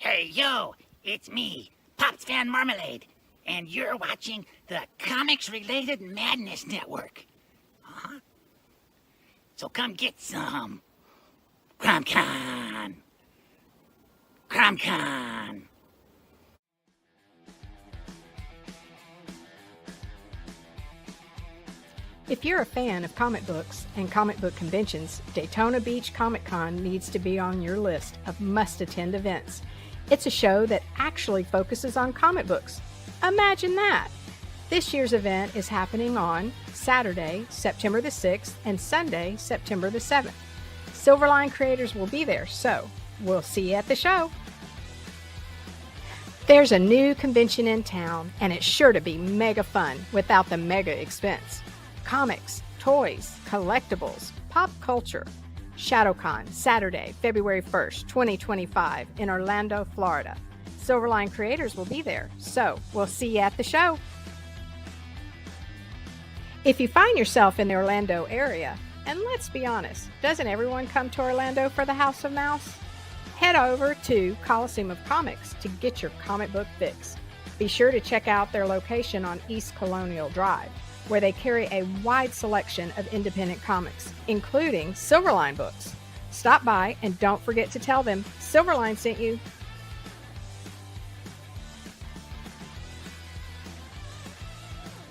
Hey, yo, it's me, Pops Fan Marmalade, and you're watching the Comics-Related Madness Network. Huh? So come get some. CromCon. CromCon. If you're a fan of comic books and comic book conventions, Daytona Beach Comic Con needs to be on your list of must-attend events. It's a show that actually focuses on comic books. Imagine that! This year's event is happening on Saturday, September the 6th, and Sunday, September the 7th. Silverline creators will be there, so we'll see you at the show. There's a new convention in town, and it's sure to be mega fun without the mega expense. Comics, toys, collectibles, pop culture. ShadowCon, Saturday, February 1st, 2025 in Orlando, Florida. Silverline creators will be there, so we'll see you at the show. If you find yourself in the Orlando area, and let's be honest, doesn't everyone come to Orlando for the House of Mouse? Head over to Coliseum of Comics to get your comic book fix. Be sure to check out their location on East Colonial Drive, where they carry a wide selection of independent comics, including Silverline books. Stop by and don't forget to tell them Silverline sent you.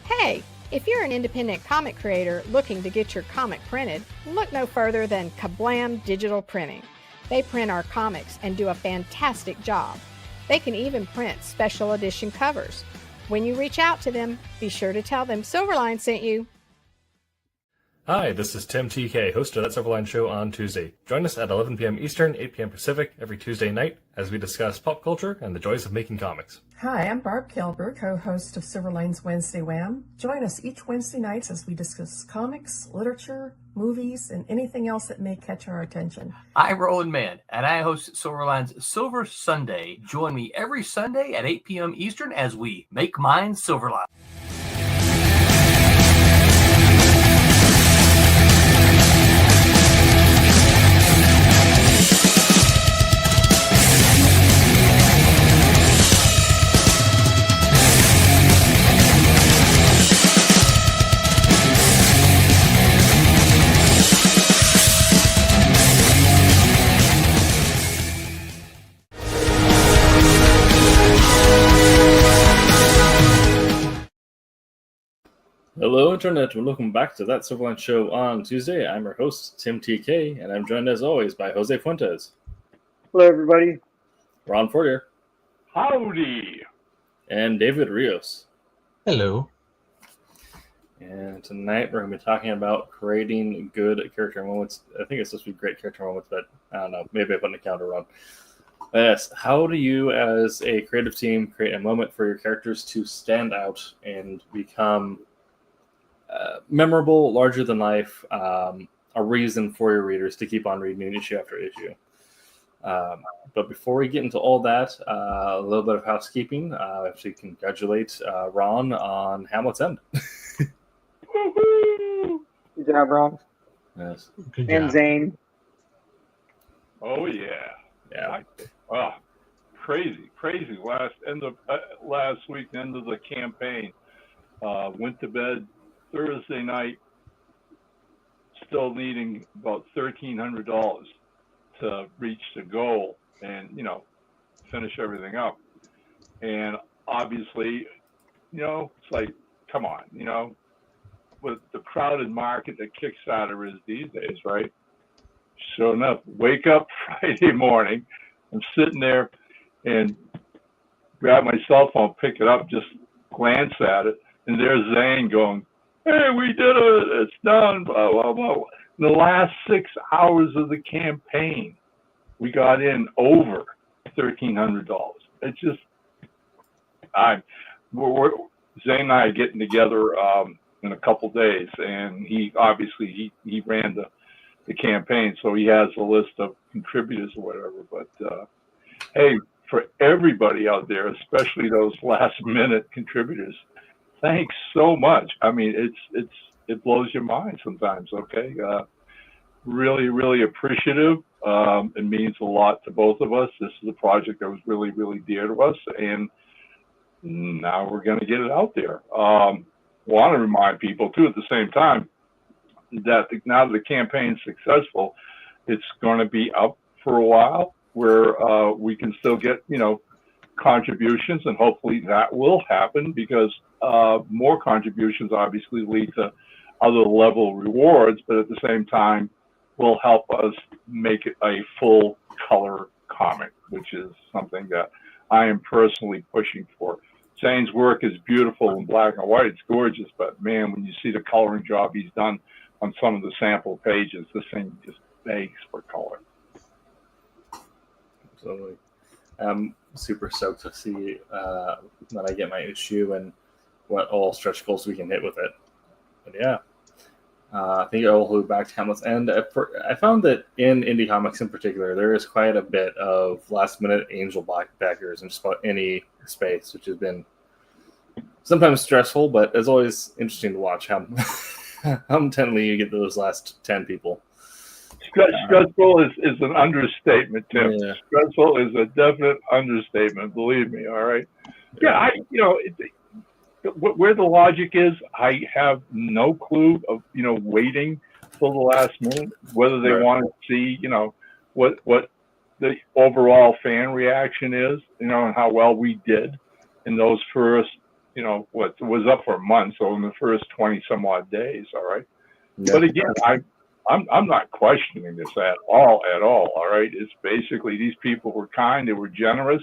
Hey, if you're an independent comic creator looking to get your comic printed, look no further than Kablam Digital Printing. They print our comics and do a fantastic job. They can even print special edition covers. When you reach out to them, be sure to tell them Silverline sent you. Hi, this is Tim TK, host of That Silverline Show on Tuesday. Join us at 11 p.m. Eastern, 8 p.m. Pacific every Tuesday night as we discuss pop culture and the joys of making comics. Hi, I'm Barb Kilber, co-host of Silverline's Wednesday Wham. Join us each Wednesday nights as we discuss comics, literature, movies, and anything else that may catch our attention. I'm Roland Mann, and I host Silverline's Silver Sunday. Join me every Sunday at 8 p.m. Eastern as we make mine Silverline. Hello, Internet, and welcome back to That Silverline Show on Tuesday. I'm your host, Tim TK, and I'm joined as always by Jose Fuentes. Hello, everybody. Ron Fortier. Howdy. And David Rios. Hello. And tonight we're going to be talking about creating good character moments. I think it's supposed to be great character moments, but I don't know. Maybe I put an encounter wrong. Yes, how do you as a creative team create a moment for your characters to stand out and become memorable, larger than life, a reason for your readers to keep on reading issue after issue? But before we get into all that, a little bit of housekeeping. I have to congratulate Ron on Hamlet's End. Good job, Ron. Yes. Good And job. Zane. Oh yeah. Yeah. Crazy. Last week, end of the campaign. Went to bed Thursday night, still needing about $1,300 to reach the goal and, finish everything up. And obviously, it's like, come on, with the crowded market that Kickstarter is these days, right? Sure enough, wake up Friday morning, I'm sitting there and grab my cell phone, pick it up, just glance at it, and there's Zane going, "Hey, we did it, it's done, blah, blah, blah." In the last 6 hours of the campaign, we got in over $1,300. It's just, Zane and I are getting together in a couple days, and he obviously he ran the campaign, so he has a list of contributors or whatever. But hey, for everybody out there, especially those last minute contributors, thanks so much. I mean, it blows your mind sometimes. Okay, really, really appreciative. It means a lot to both of us. This is a project that was really, really dear to us, and now we're going to get it out there. Want to remind people too at the same time that now that the campaign's successful, it's going to be up for a while where we can still get, contributions, and hopefully that will happen because more contributions obviously lead to other level rewards, but at the same time will help us make it a full color comic, which is something that I am personally pushing for. Zane's work is beautiful in black and white. It's gorgeous, but man, when you see the coloring job he's done on some of the sample pages, this thing just begs for color. Absolutely. I'm super stoked to see when I get my issue and what all stretch goals we can hit with it. But yeah, I think I'll hold back to Hamlet's end. I found that in indie comics in particular, there is quite a bit of last-minute angel backers in just about any space, which has been sometimes stressful, but it's always interesting to watch how intently you get those last 10 people. Stressful is an understatement, Tim. Yeah. Stressful is a definite understatement. Believe me. All right. Yeah, where the logic is, I have no clue of waiting till the last minute whether they want to see what the overall fan reaction is, and how well we did in those first what was up for months, so in the first 20 some odd days. All right. Yeah. But again, I'm not questioning this at all. All right. It's basically these people were kind, they were generous,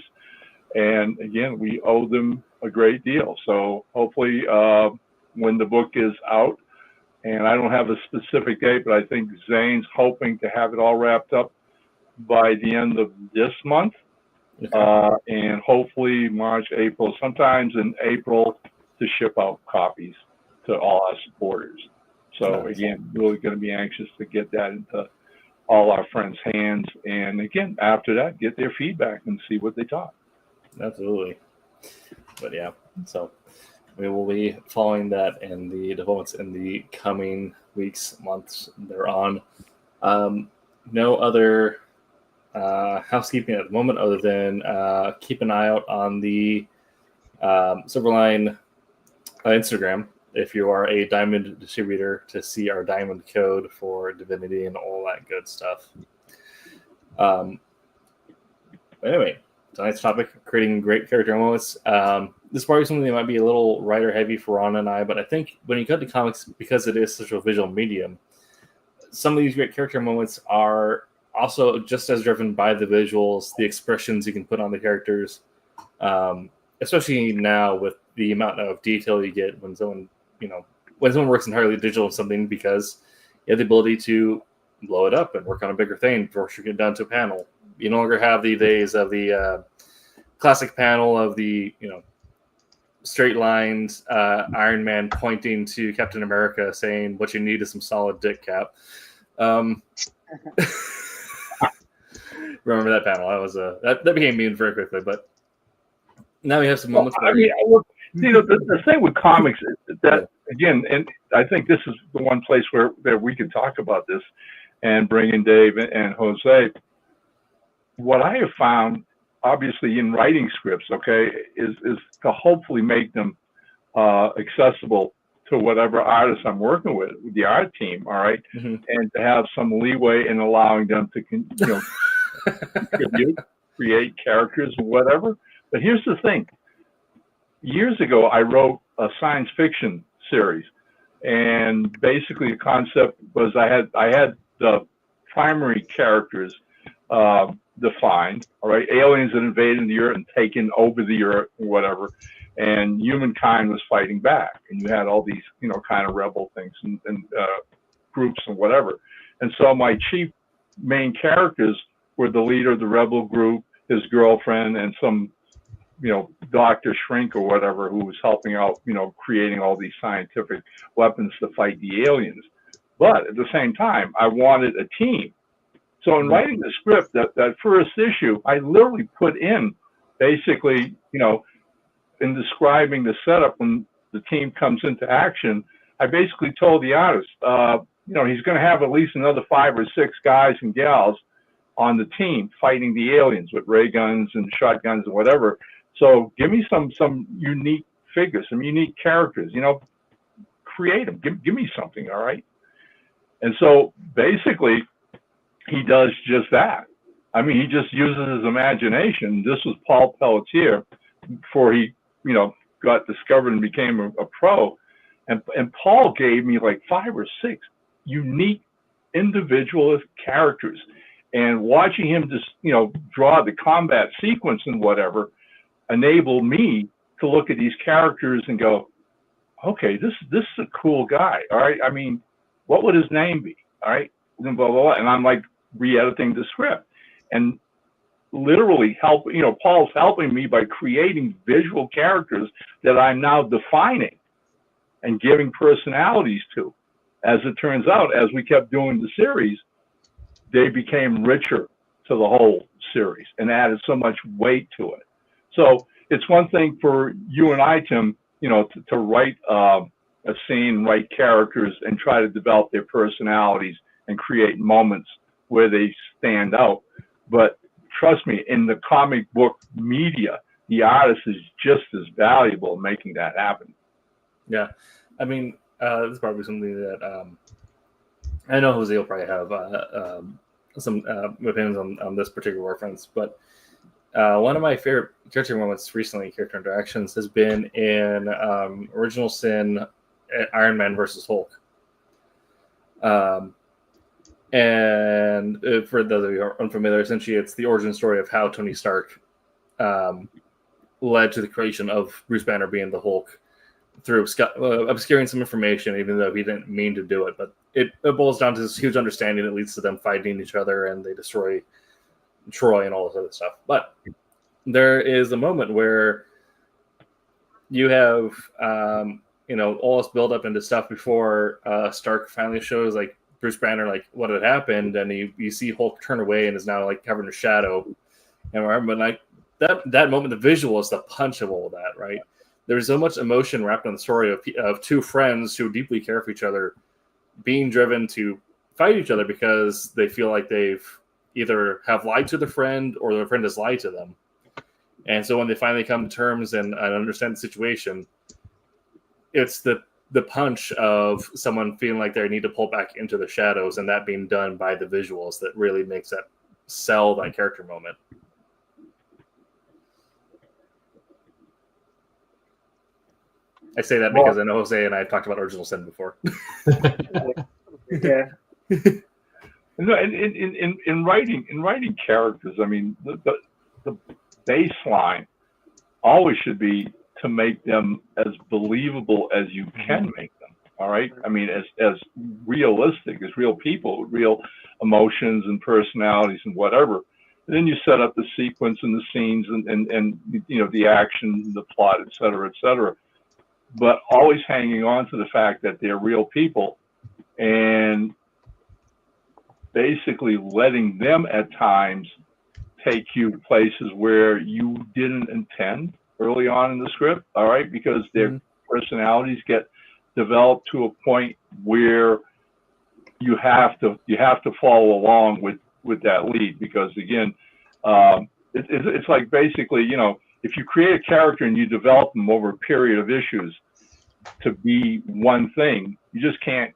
and again, we owe them a great deal. So hopefully, when the book is out, and I don't have a specific date, but I think Zane's hoping to have it all wrapped up by the end of this month, and hopefully March, April, sometimes in April, to ship out copies to all our supporters. So again, really going to be anxious to get that into all our friends' hands, and again, after that, get their feedback and see what they thought. Absolutely. But yeah, so we will be following that and the developments in the coming weeks, months thereon. No other housekeeping at the moment other than keep an eye out on the Silverline Instagram if you are a Diamond distributor to see our Diamond code for Divinity and all that good stuff. Anyway, tonight's topic, creating great character moments. This is probably something that might be a little writer heavy for Ron and I, but I think when you cut to comics, because it is such a visual medium, some of these great character moments are also just as driven by the visuals, the expressions you can put on the characters, especially now with the amount of detail you get when someone works entirely digital in something, because you have the ability to blow it up and work on a bigger thing before you get down to a panel. You no longer have the days of the classic panel of the straight lines Iron Man pointing to Captain America saying what you need is some solid dick, Cap. Remember that panel? That was that became mean very quickly, but now we have some moments. The thing with comics is that again, and I think this is the one place where we can talk about this and bring in Dave and Jose. What I have found, obviously, in writing scripts, is to hopefully make them accessible to whatever artist I'm working with the art team, all right, and to have some leeway in allowing them to, contribute, create characters, whatever. But here's the thing: years ago, I wrote a science fiction series, and basically the concept was I had the primary characters defined, all right, aliens that invaded the Earth and taken over the Earth and whatever, and humankind was fighting back, and you had all these kind of rebel things and groups and whatever. And so my chief main characters were the leader of the rebel group, his girlfriend, and some Dr. Shrink or whatever who was helping out, creating all these scientific weapons to fight the aliens. But at the same time, I wanted a team. So in writing the script, that first issue, I literally put in basically, in describing the setup when the team comes into action, I basically told the artist, he's going to have at least another 5 or 6 guys and gals on the team fighting the aliens with ray guns and shotguns and whatever. So give me some unique figures, some unique characters, create them. Give me something, all right? And so basically he does just that. I mean, he just uses his imagination. This was Paul Pelletier before he, got discovered and became a pro. And Paul gave me like 5 or 6 unique individualist characters. And watching him just, draw the combat sequence and whatever enabled me to look at these characters and go, okay, this is a cool guy. All right. I mean, what would his name be? All right. And blah, blah, blah. And I'm like re-editing the script. And literally Paul's helping me by creating visual characters that I'm now defining and giving personalities to. As it turns out, as we kept doing the series, they became richer to the whole series and added so much weight to it. So it's one thing for you and I, Tim, to write a scene, write characters, and try to develop their personalities and create moments where they stand out. But trust me, in the comic book media, the artist is just as valuable in making that happen. Yeah. I mean, this is probably something that I know Jose will probably have some opinions on this particular reference, but one of my favorite character moments recently, character interactions, has been in Original Sin, Iron Man versus Hulk. And for those of you who are unfamiliar, essentially it's the origin story of how Tony Stark led to the creation of Bruce Banner being the Hulk through obscuring some information, even though he didn't mean to do it. But it boils down to this huge understanding that leads to them fighting each other, and they destroy Troy and all this other stuff. But there is a moment where you have all this build up into stuff before Stark finally shows like Bruce Banner like what had happened, and you see Hulk turn away and is now like covered in shadow. And remember, like that moment, the visual is the punch of all of that, right? There's so much emotion wrapped in the story of 2 friends who deeply care for each other being driven to fight each other because they feel like they've either have lied to the friend or their friend has lied to them. And so when they finally come to terms and understand the situation, it's the punch of someone feeling like they need to pull back into the shadows, and that being done by the visuals that really makes that sell that character moment. I say that because I know Jose and I have talked about Original Sin before. Yeah. In writing characters, I mean, the baseline always should be to make them as believable as you can make them. All right. I mean, as realistic as real people, with real emotions and personalities and whatever. And then you set up the sequence and the scenes and the action, the plot, et cetera, et cetera. But always hanging on to the fact that they're real people and basically letting them at times take you to places where you didn't intend early on in the script, all right, because their personalities get developed to a point where you have to follow along with that lead, because again, it's like basically, if you create a character and you develop them over a period of issues to be one thing, you just can't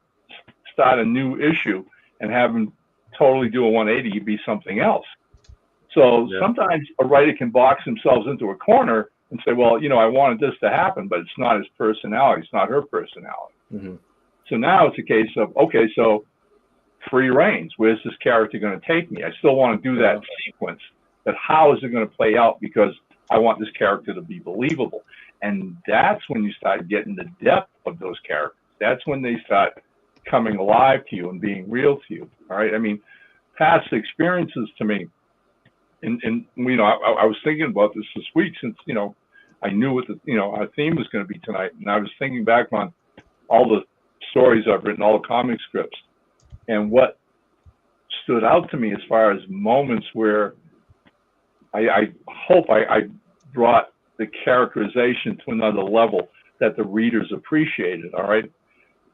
start a new issue and have them totally do a 180, be something else. So sometimes a writer can box themselves into a corner and say, well, I wanted this to happen, but it's not his personality. It's not her personality. Mm-hmm. So now it's a case of, okay, so free reins. Where's this character going to take me? I still want to do that sequence, but how is it going to play out? Because I want this character to be believable. And that's when you start getting the depth of those characters. That's when they start coming alive to you and being real to you. All right. I mean, past experiences to me, and I was thinking about this week since, I knew what our theme was going to be tonight. And I was thinking back on all the stories I've written, all the comic scripts, and what stood out to me as far as moments where I hope I brought the characterization to another level that the readers appreciated. All right.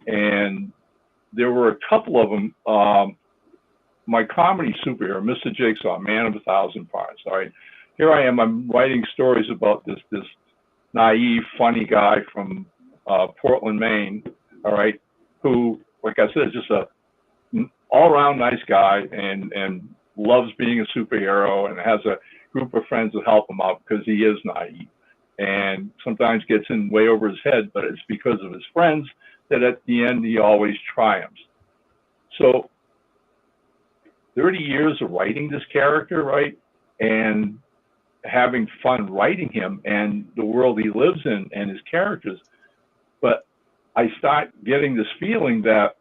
And there were a couple of them. My comedy superhero, Mr. Jigsaw, Man of a Thousand Parts. All right, here I am. I'm writing stories about this naive, funny guy from Portland, Maine. All right, who, like I said, is just a all-around nice guy and loves being a superhero and has a group of friends that help him out because he is naive and sometimes gets in way over his head, but it's because of his friends that at the end he always triumphs. So 30 years of writing this character, right, and having fun writing him and the world he lives in and his characters, but I start getting this feeling that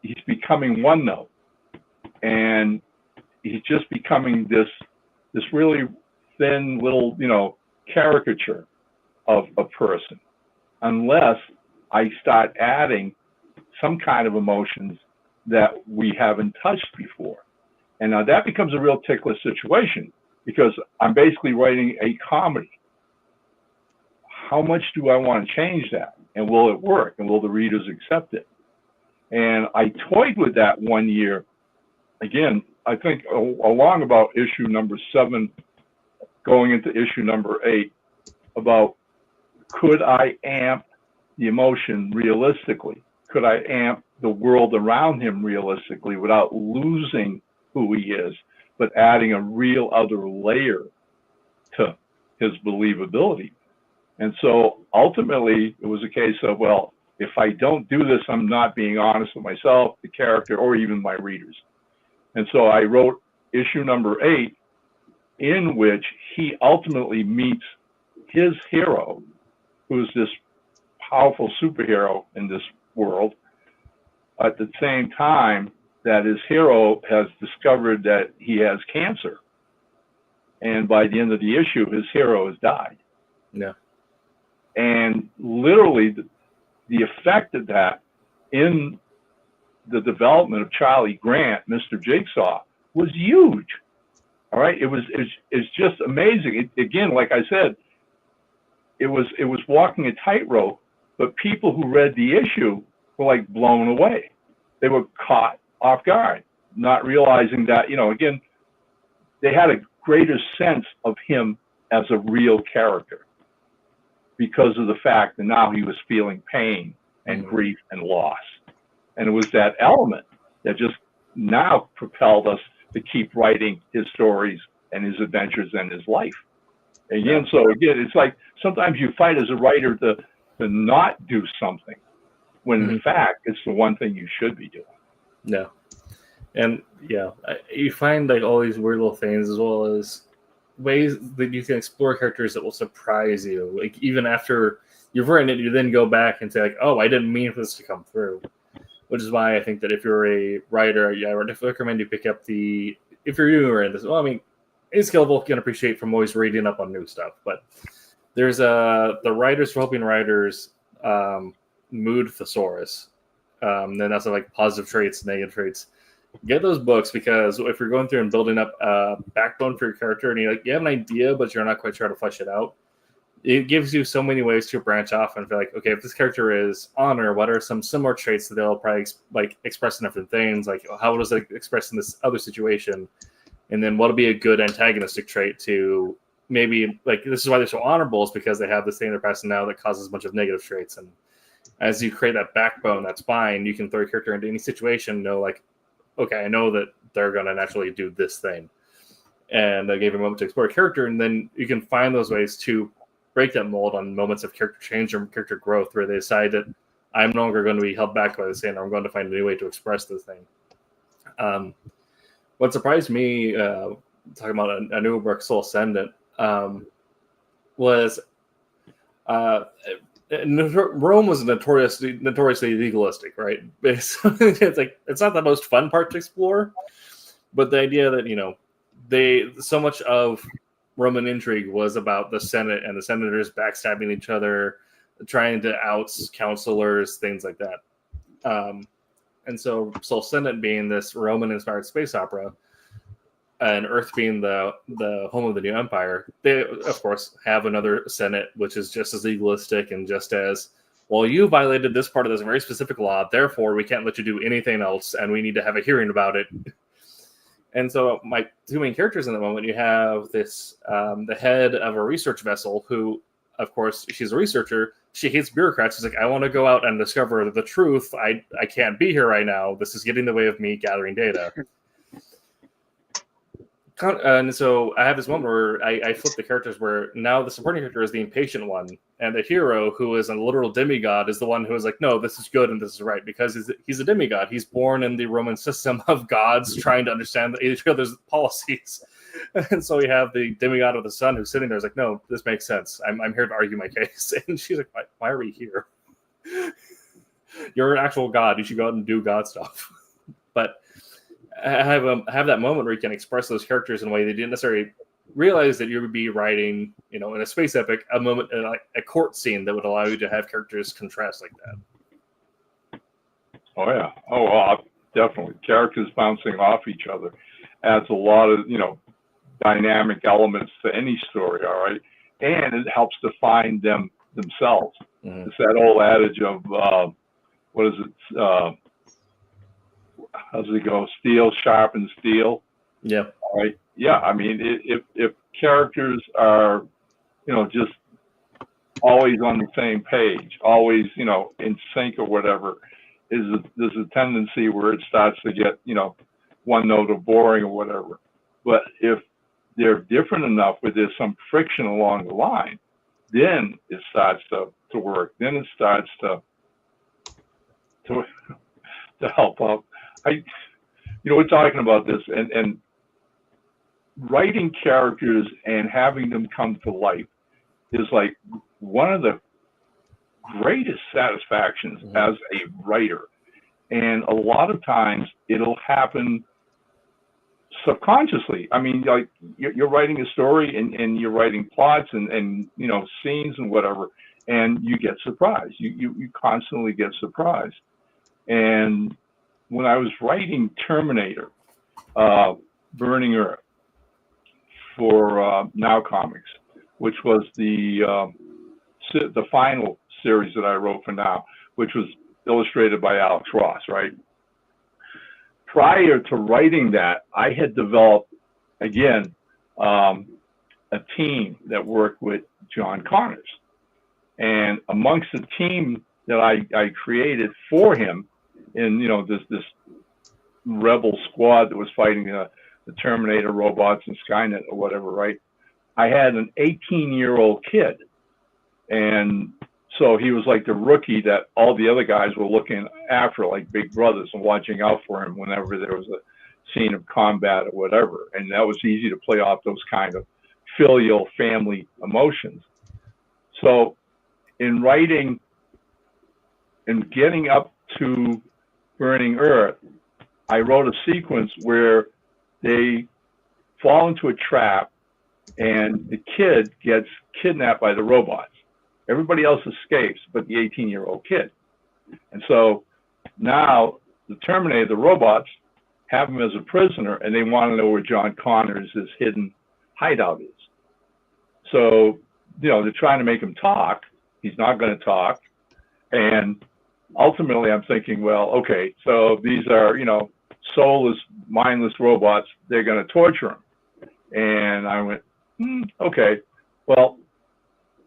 he's becoming one note, and he's just becoming this really thin little, caricature of a person, unless I start adding some kind of emotions that we haven't touched before. And now that becomes a real ticklish situation because I'm basically writing a comedy. How much do I want to change that? And will it work? And will the readers accept it? And I toyed with that one year. Again, I think along about issue number 7, going into issue number 8, about could I amp the emotion realistically? Could I amp the world around him realistically without losing who he is, but adding a real other layer to his believability? And so ultimately, it was a case of, well, if I don't do this, I'm not being honest with myself, the character, or even my readers. And so I wrote issue number 8, in which he ultimately meets his hero, who's this powerful superhero in this world, at the same time that his hero has discovered that he has cancer. And by the end of the issue, his hero has died. Yeah. And literally, the effect of that in the development of Charlie Grant, Mr. Jigsaw, was huge. All right, it's just amazing. Again, like I said, it was walking a tightrope, but people who read the issue were like blown away. They were caught off guard, not realizing that, again, they had a greater sense of him as a real character because of the fact that now he was feeling pain and grief and loss. And it was that element that just now propelled us to keep writing his stories and his adventures and his life. Again, so again, it's like sometimes you fight as a writer to not do something when in fact it's the one thing you should be doing. Yeah. And you find like all these weird little things, as well as ways that you can explore characters that will surprise you. Like even after you've written it, you then go back and say like, oh, I didn't mean for this to come through. Which is why I think that if you're a writer, I would recommend you pick up if you're newer in this. Well, I mean, any skill level can appreciate from always reading up on new stuff. But there's the Writers for Helping Writers Mood Thesaurus. Then that's like positive traits, negative traits. Get those books because if you're going through and building up a backbone for your character and you have an idea, but you're not quite sure how to flesh it out, it gives you so many ways to branch off and feel like, okay, if this character is honor, what are some similar traits that they'll probably express in different things? Like, how does it express in this other situation? And then what'll be a good antagonistic trait to maybe, like, this is why they're so honorable, is because they have this thing in their past now that causes a bunch of negative traits. And as you create that backbone, that's fine. You can throw your character into any situation, like, okay, I know that they're going to naturally do this thing. And I gave a moment to explore a character, and then you can find those ways to break that mold on moments of character change or character growth where they decide that I'm no longer going to be held back by this thing. I'm going to find a new way to express this thing. What surprised me, talking about a new book, Soul Ascendant, was Rome was notoriously legalistic, right? It's like it's not the most fun part to explore, but the idea that so much of Roman intrigue was about the Senate and the senators backstabbing each other, trying to oust counselors, things like that. And so Soul Ascendant being this Roman-inspired space opera, and Earth being the home of the new empire, they, of course, have another Senate, which is just as legalistic and just as well, you violated this part of this very specific law, therefore we can't let you do anything else, and we need to have a hearing about it. And so my two main characters in the moment, you have this, the head of a research vessel who, of course, she's a researcher. She hates bureaucrats. She's like, I want to go out and discover the truth. I can't be here right now. This is getting in the way of me gathering data. And so I have this moment where I flip the characters where now the supporting character is the impatient one, and the hero, who is a literal demigod, is the one who is like, no, this is good and this is right, because he's a demigod. He's born in the Roman system of gods trying to understand each other's policies. And so we have the demigod of the sun who's sitting there is like, no, this makes sense. I'm here to argue my case. And she's like, why are we here? You're an actual god. You should go out and do god stuff. But have that moment where you can express those characters in a way they didn't necessarily realize that you would be writing, in a space epic, a moment, like a court scene that would allow you to have characters contrast like that. Oh yeah. Oh, well, definitely. Characters bouncing off each other adds a lot of, dynamic elements to any story. All right. And it helps define them themselves. Mm-hmm. It's that old adage of, what is it? How does it go? Steel sharpens steel. Yeah. Right. Yeah. I mean, if characters are, just always on the same page, always, in sync or whatever, there's a tendency where it starts to get, one note of boring or whatever. But if they're different enough where there's some friction along the line, then it starts to work. Then it starts to help out. We're talking about this and writing characters and having them come to life is like one of the greatest satisfactions as a writer. And a lot of times it'll happen subconsciously. I mean, like you're writing a story and you're writing plots and scenes and whatever, and you get surprised. You constantly get surprised. And when I was writing Terminator, Burning Earth for Now Comics, which was the final series that I wrote for Now, which was illustrated by Alex Ross, right? Prior to writing that, I had developed, again, a team that worked with John Connors. And amongst the team that I created for him, in this rebel squad that was fighting the Terminator robots and Skynet or whatever, right? I had an 18-year-old kid, and so he was like the rookie that all the other guys were looking after, like big brothers, and watching out for him whenever there was a scene of combat or whatever. And that was easy to play off those kind of filial family emotions. So in writing and getting up to Burning Earth, I wrote a sequence where they fall into a trap and the kid gets kidnapped by the robots. Everybody else escapes but the 18-year-old kid. And so now the Terminator, the robots, have him as a prisoner, and they want to know where John Connors' hidden hideout is. So, they're trying to make him talk. He's not going to talk. And ultimately, I'm thinking, well, okay, so these are, soulless, mindless robots. They're going to torture him. And I went, okay, well,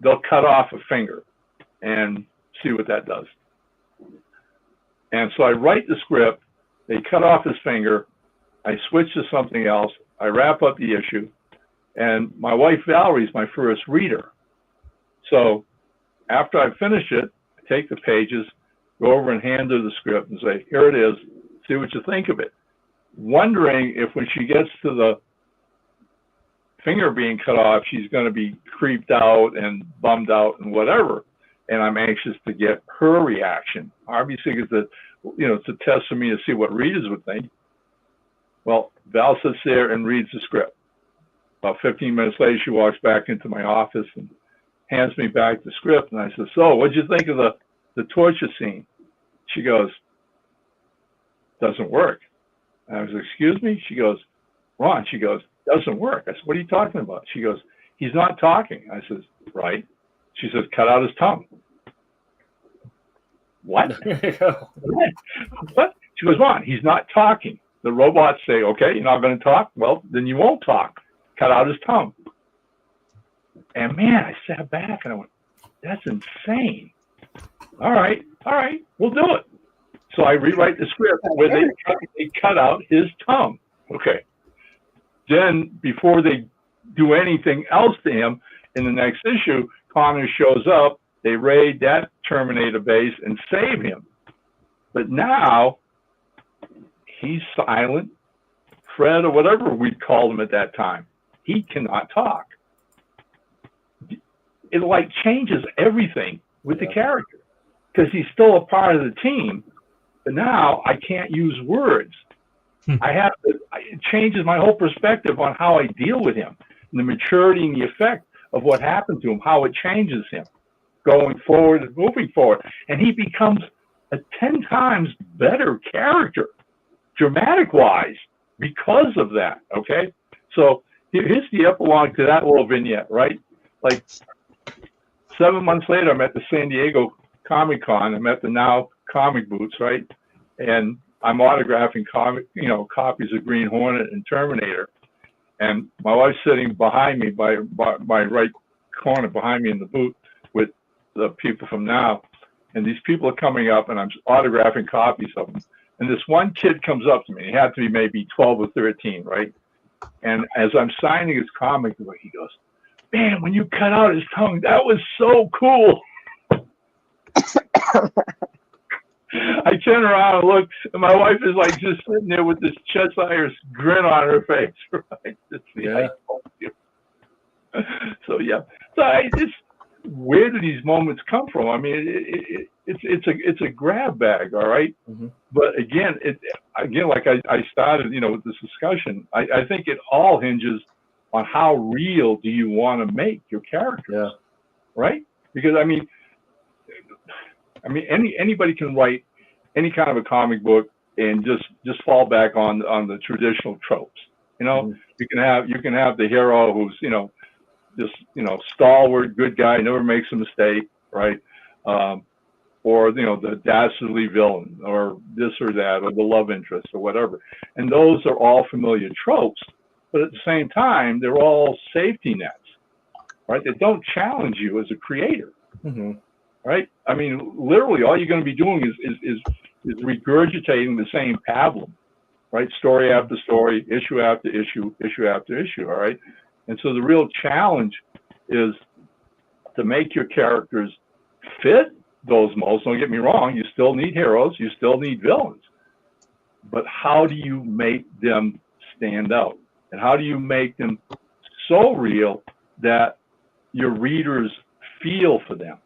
they'll cut off a finger and see what that does. And so I write the script. They cut off his finger. I switch to something else. I wrap up the issue. And my wife, Valerie's my first reader. So after I finish it, I take the pages, go over and hand her the script and say, here it is, see what you think of it. Wondering if when she gets to the finger being cut off, she's going to be creeped out and bummed out and whatever. And I'm anxious to get her reaction. Obviously, it's a test for me to see what readers would think. Well, Val sits there and reads the script. About 15 minutes later, she walks back into my office and hands me back the script. And I said, so what'd you think of the torture scene? She goes, doesn't work. And I was like, excuse me? She goes, Ron, she goes, doesn't work. I said, what are you talking about? She goes, he's not talking. I said, right. She says, cut out his tongue. what? There you go. What? She goes, Ron, he's not talking. The robots say, okay, you're not going to talk? Well, then you won't talk. Cut out his tongue. And man, I sat back and I went, that's insane. All right, we'll do it. So I rewrite the script where they cut out his tongue. Okay. Then before they do anything else to him in the next issue, Connor shows up, they raid that Terminator base and save him. But now he's silent. Fred, or whatever we called him at that time, he cannot talk. It like changes everything with the character because he's still a part of the team, but now I can't use words. It changes my whole perspective on how I deal with him, and the maturity and the effect of what happened to him, how it changes him going forward and moving forward. And he becomes a 10 times better character, dramatic-wise, because of that, okay? So here's the epilogue to that little vignette, right? Like 7 months later, I'm at the San Diego Comic-Con. I'm at the Now comic booths, right? And I'm autographing copies of Green Hornet and Terminator. And my wife's sitting behind me, by my right corner behind me in the booth with the people from Now. And these people are coming up, and I'm autographing copies of them. And this one kid comes up to me. He had to be maybe 12 or 13, right? And as I'm signing his comic book, he goes, man, when you cut out his tongue, that was so cool. I turn around and look, and my wife is like just sitting there with this Cheshire grin on her face, right? So where do these moments come from? I mean, it's a grab bag, all right. Mm-hmm. But again, like I started, with this discussion, I think it all hinges on how real do you want to make your characters, right? Because I mean, anybody can write any kind of a comic book and just fall back on the traditional tropes. Mm-hmm. You can have the hero who's stalwart, good guy, never makes a mistake, right? Or the dastardly villain, or this or that, or the love interest, or whatever. And those are all familiar tropes, but at the same time, they're all safety nets, right? That don't challenge you as a creator. Mm-hmm. Right? I mean, literally, all you're going to be doing is regurgitating the same pablum, right? Story after story, issue after issue, issue after issue. All right. And so the real challenge is to make your characters fit those molds. Don't get me wrong. You still need heroes. You still need villains. But how do you make them stand out? And how do you make them so real that your readers feel for them?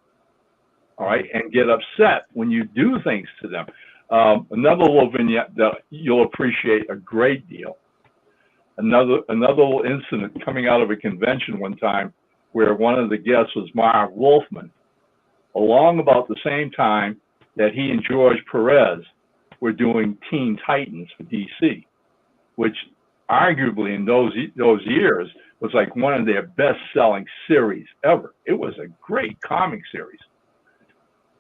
All right, and get upset when you do things to them. Another little vignette that you'll appreciate a great deal. Another little incident coming out of a convention one time where one of the guests was Marv Wolfman, along about the same time that he and George Perez were doing Teen Titans for DC, which arguably in those years was like one of their best-selling series ever. It was a great comic series.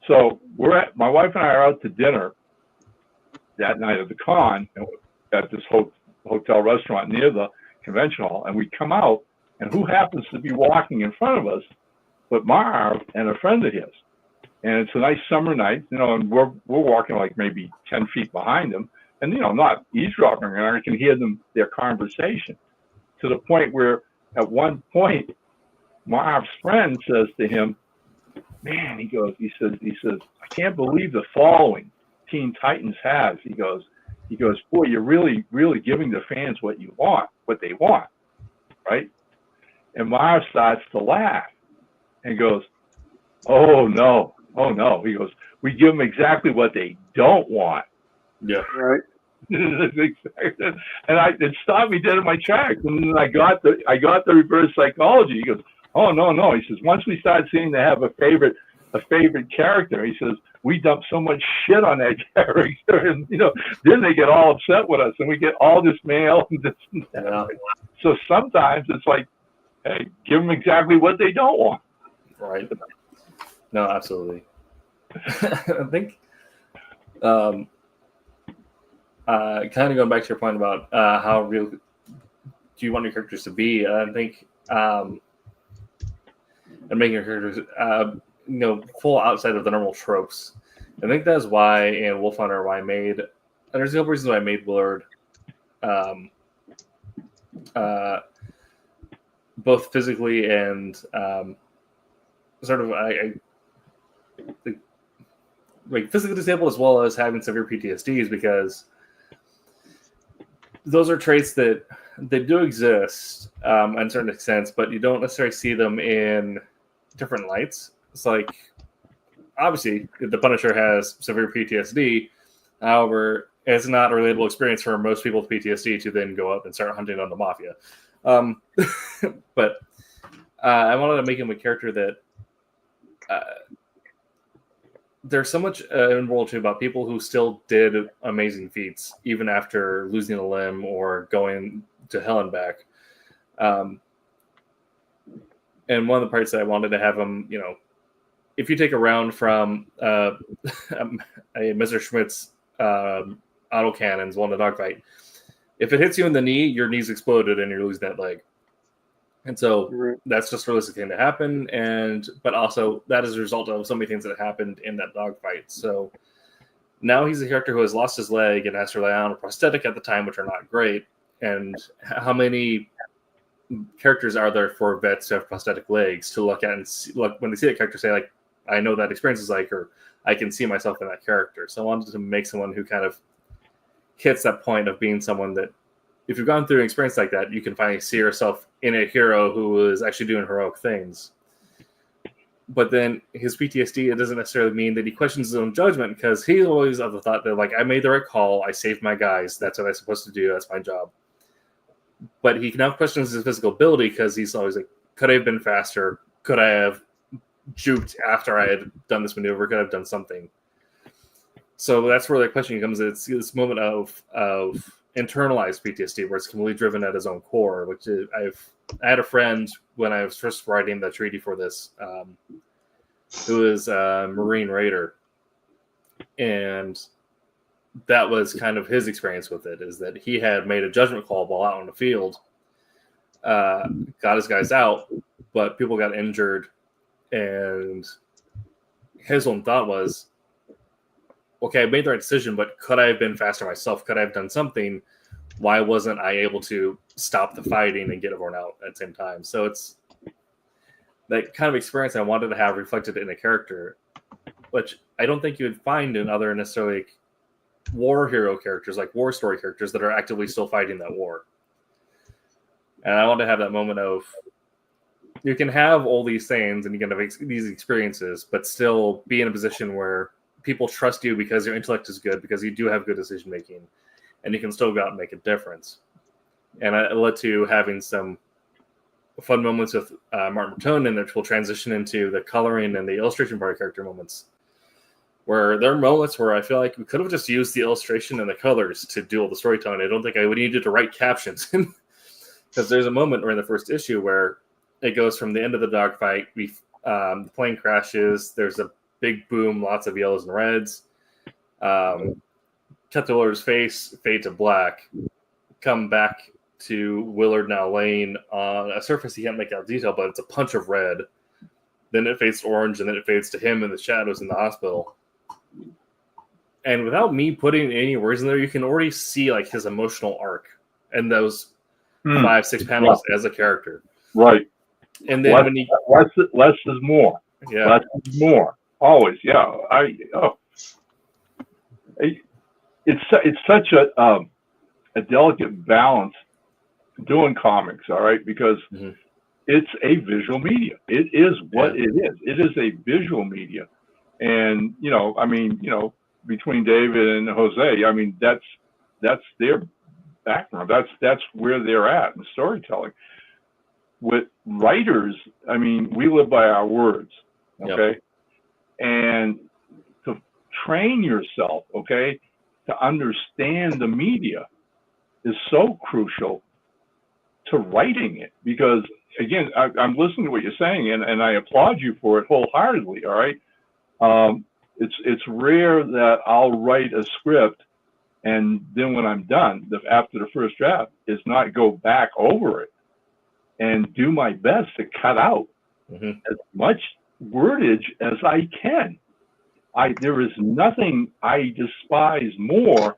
So my wife and I are out to dinner that night at the con at this hotel restaurant near the convention hall, and we come out, and who happens to be walking in front of us but Marv and a friend of his. And it's a nice summer night, and we're walking like maybe 10 feet behind them, and not eavesdropping, and I can hear their conversation to the point where at one point Marv's friend says to him, man, he says, I can't believe the following Teen Titans has. He goes, boy, you're really, really giving the fans what they want, right? And Marv starts to laugh and goes, oh no. He goes, we give them exactly what they don't want. Yeah. Right. And it stopped me dead in my tracks. And then I got the reverse psychology. He goes, oh no. He says, once we start seeing they have a favorite character, he says, we dump so much shit on that character, and then they get all upset with us, and we get all this mail and this and that. Yeah. So sometimes it's like, hey, give them exactly what they don't want. Right. No, absolutely. I think Kind of going back to your point about how real do you want your characters to be? I think and making your characters full outside of the normal tropes. I think that's why in Wolf Hunter, why I made, and there's a couple reasons why I made Willard both physically and sort of like physically disabled as well as having severe PTSD is because those are traits that they do exist in a certain extent, but you don't necessarily see them in different lights. It's like, obviously, the Punisher has severe PTSD. However, it's not a relatable experience for most people with PTSD to then go out and start hunting on the mafia. But I wanted to make him a character that there's so much in World 2 about people who still did amazing feats, even after losing a limb or going to hell and back. And one of the parts that I wanted to have him, if you take a round from a Mr. Schmidt's auto cannons while in a dogfight, if it hits you in the knee, your knee's exploded and you're losing that leg. And so that's just a realistic thing to happen. But also that is a result of so many things that happened in that dogfight. So now he's a character who has lost his leg and has to rely on a prosthetic at the time, which are not great. And how many characters are there for vets to have prosthetic legs to look at and look when they see that character, say, like, I know that experience is like, or I can see myself in that character. So I wanted to make someone who kind of hits that point of being someone that, if you've gone through an experience like that, you can finally see yourself in a hero who is actually doing heroic things. But then his PTSD, it doesn't necessarily mean that he questions his own judgment, because he's always of the thought that, like, I made the right call, I saved my guys, that's what I'm supposed to do, that's my job. But he now questions his physical ability because he's always like, could I have been faster? Could I have juked after I had done this maneuver? Could I have done something? So that's where the question comes. It's this moment of internalized PTSD, where it's completely driven at his own core. Which is, I had a friend when I was first writing the treaty for this, who is a Marine Raider, and that was kind of his experience with it. Is that he had made a judgment call while out on the field, got his guys out, but people got injured, and his own thought was, okay, I made the right decision, but could I have been faster myself? Could I have done something? Why wasn't I able to stop the fighting and get everyone out at the same time? So it's that kind of experience I wanted to have reflected in a character, which I don't think you would find in other necessarily like war hero characters, like war story characters that are actively still fighting that war. And I want to have that moment of, you can have all these things and you can have these experiences, but still be in a position where people trust you because your intellect is good, because you do have good decision making, and you can still go out and make a difference. And it led to having some fun moments with Martin Bertone, and which will transition into the coloring and the illustration part of character moments, where there are moments where I feel like we could have just used the illustration and the colors to do all the storytelling. I don't think I would need to write captions, because there's a moment in the first issue where it goes from the end of the dogfight, the plane crashes, there's a big boom, lots of yellows and reds. Cut to Willard's face, fade to black. Come back to Willard now laying on a surface he can't make out detail, but it's a punch of red. Then it fades to orange, and then it fades to him in the shadows in the hospital. And without me putting any words in there, you can already see like his emotional arc and those 5-6 panels as a character. Right. And then when he less is more. Yeah. Less is more. Always. Yeah. It's such a delicate balance doing comics, all right, because it's a visual media. It is what it is. It is a visual media. And, between David and Jose, that's their background. That's where they're at in storytelling. With writers, we live by our words, okay? Yep. And to train yourself, okay, to understand the media is so crucial to writing it. Because, again, I'm listening to what you're saying, and I applaud you for it wholeheartedly, all right? It's rare that I'll write a script and then when I'm done, after the first draft, is not go back over it and do my best to cut out as much wordage as I can. There is nothing I despise more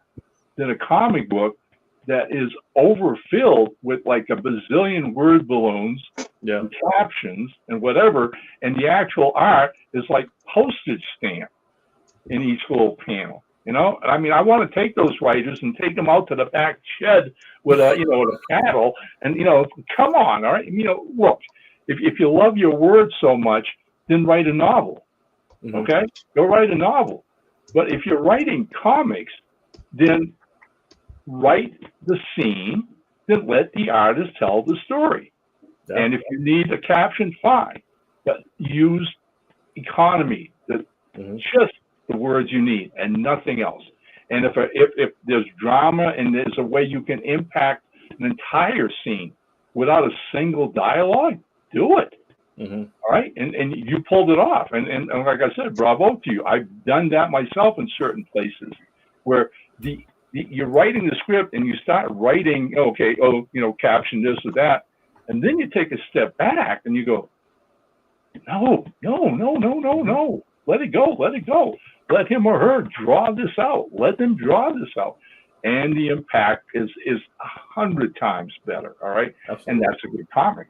than a comic book that is overfilled with like a bazillion word balloons and captions and whatever, and the actual art is like postage stamp in each little panel. You know, I mean, I want to take those writers and take them out to the back shed with a, with a paddle, and come on, all right. Look, if you love your words so much, then write a novel. Okay, go write a novel. But if you're writing comics, then write the scene, then let the artist tell the story. Yeah. And if you need a caption, fine, but use economy. Just the words you need and nothing else. And if there's drama and there's a way you can impact an entire scene without a single dialogue, do it. All right, and you pulled it off, and like I said, bravo to you. I've done that myself in certain places where you're writing the script and you start writing, caption this or that, and then you take a step back and you go, no, let it go. Let him or her draw this out. Let them draw this out, and the impact is 100 times better. All right, absolutely. And that's a good comic.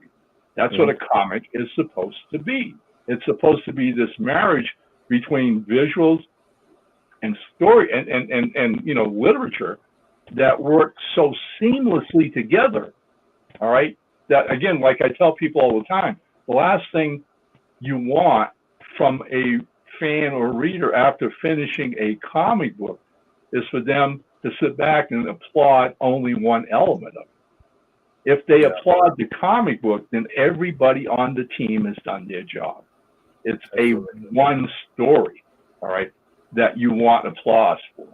That's what a comic is supposed to be. It's supposed to be this marriage between visuals and story and literature that work so seamlessly together. All right. That, again, like I tell people all the time, the last thing you want from a fan or reader after finishing a comic book is for them to sit back and applaud only one element of it. If they applaud the comic book, then everybody on the team has done their job. It's one story, all right, that you want applause for.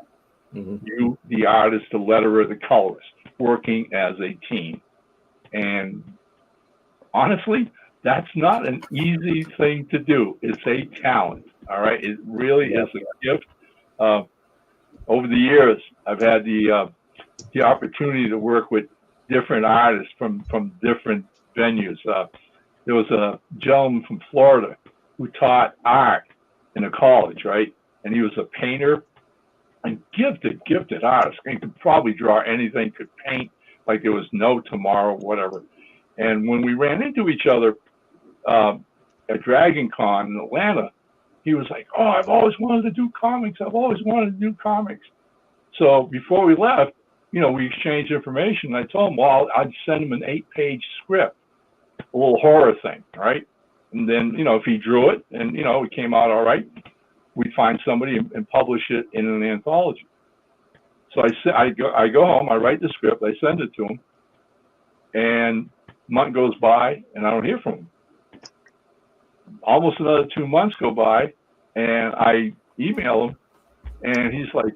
You, the artist, the letterer, the colorist, working as a team. And honestly, that's not an easy thing to do. It's a talent, all right? It really is a gift. Over the years, I've had the opportunity to work with different artists from different venues. There was a gentleman from Florida who taught art in a college, right? And he was a painter and gifted artist. He could probably draw anything, could paint like there was no tomorrow, whatever. And when we ran into each other at Dragon Con in Atlanta, he was like, "Oh, I've always wanted to do comics. I've always wanted to do comics." So before we left, we exchanged information. I told him, well, I'd send him an 8-page script, a little horror thing, right? And then, if he drew it and, it came out all right, we'd find somebody and publish it in an anthology. So I go home, I write the script, I send it to him, and a month goes by and I don't hear from him. Almost another 2 months go by and I email him and he's like,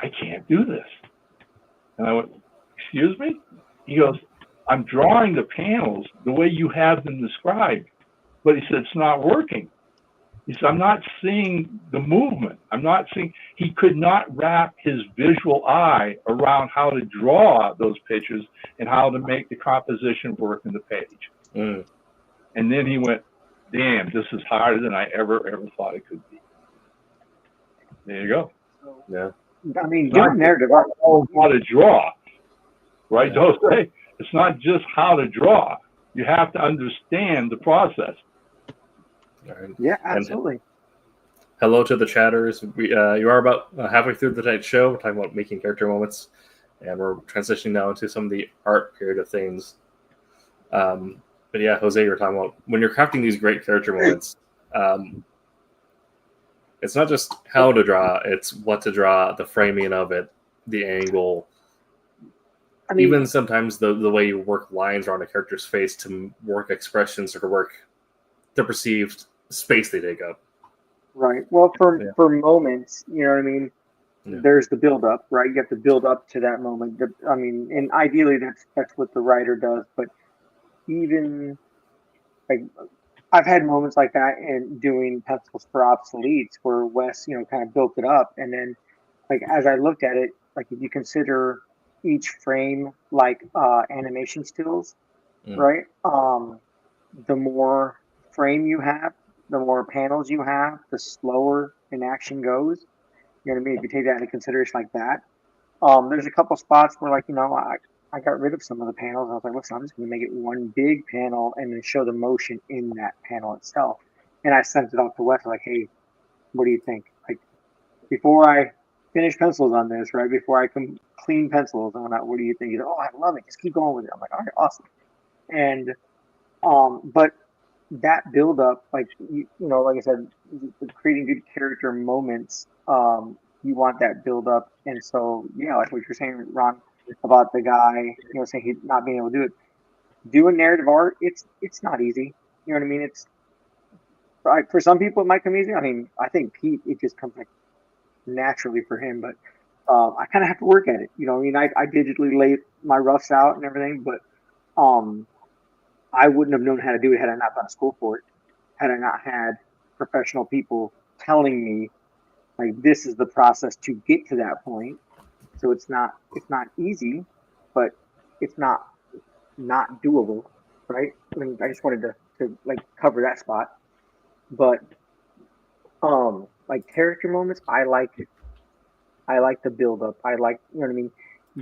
"I can't do this." And I went, "Excuse me?" He goes, "I'm drawing the panels the way you have them described." But he said, "It's not working." He said, "I'm not seeing the movement. I'm not seeing," he could not wrap his visual eye around how to draw those pictures and how to make the composition work in the page. And then he went, "Damn, this is harder than I ever thought it could be." There you go. Yeah. I mean, given narrative, how to draw, right? Don't say it's not just how to draw. You have to understand the process. Right. Yeah, absolutely. And hello to the chatters. You are about halfway through the night show. We're talking about making character moments, and we're transitioning now into some of the art period of things. But yeah, Jose, you're talking about when you're crafting these great character moments. It's not just how to draw; it's what to draw, the framing of it, the angle. I mean, even sometimes the way you work lines around a character's face to work expressions or to work the perceived space they take up. Right. Well, for moments, you know what I mean? Yeah. There's the build up, right? You have to build up to that moment. And ideally that's what the writer does. But even like I've had moments like that in doing pencils for obsoletes where Wes, kind of built it up, and then like as I looked at it, like if you consider each frame like animation stills, right? The more frame you have, the more panels you have, the slower an action goes. You know what I mean? If you take that into consideration like that, there's a couple spots where I got rid of some of the panels. I was like, listen, I'm just going to make it one big panel and then show the motion in that panel itself. And I sent it off to Wes like, hey, what do you think? Like before I finish pencils on this, right? Before I can clean pencils and whatnot, what do you think? He's like, oh, I love it. Just keep going with it. I'm like, all right, awesome. And but that build up, like like I said, creating good character moments, you want that build up. And so yeah, like what you're saying, Ron, about the guy, saying he not being able to do it. Doing narrative art, it's not easy. You know what I mean? It's for some people it might come easy. I mean, I think Pete, it just comes like naturally for him, but I kind of have to work at it. I mean, I digitally lay my roughs out and everything, but I wouldn't have known how to do it had I not gone to school for it. Had I not had professional people telling me, like, this is the process to get to that point. So it's not easy, but it's not doable, right? I mean, I just wanted to like cover that spot. But like character moments, I like the build up. I like, what I mean,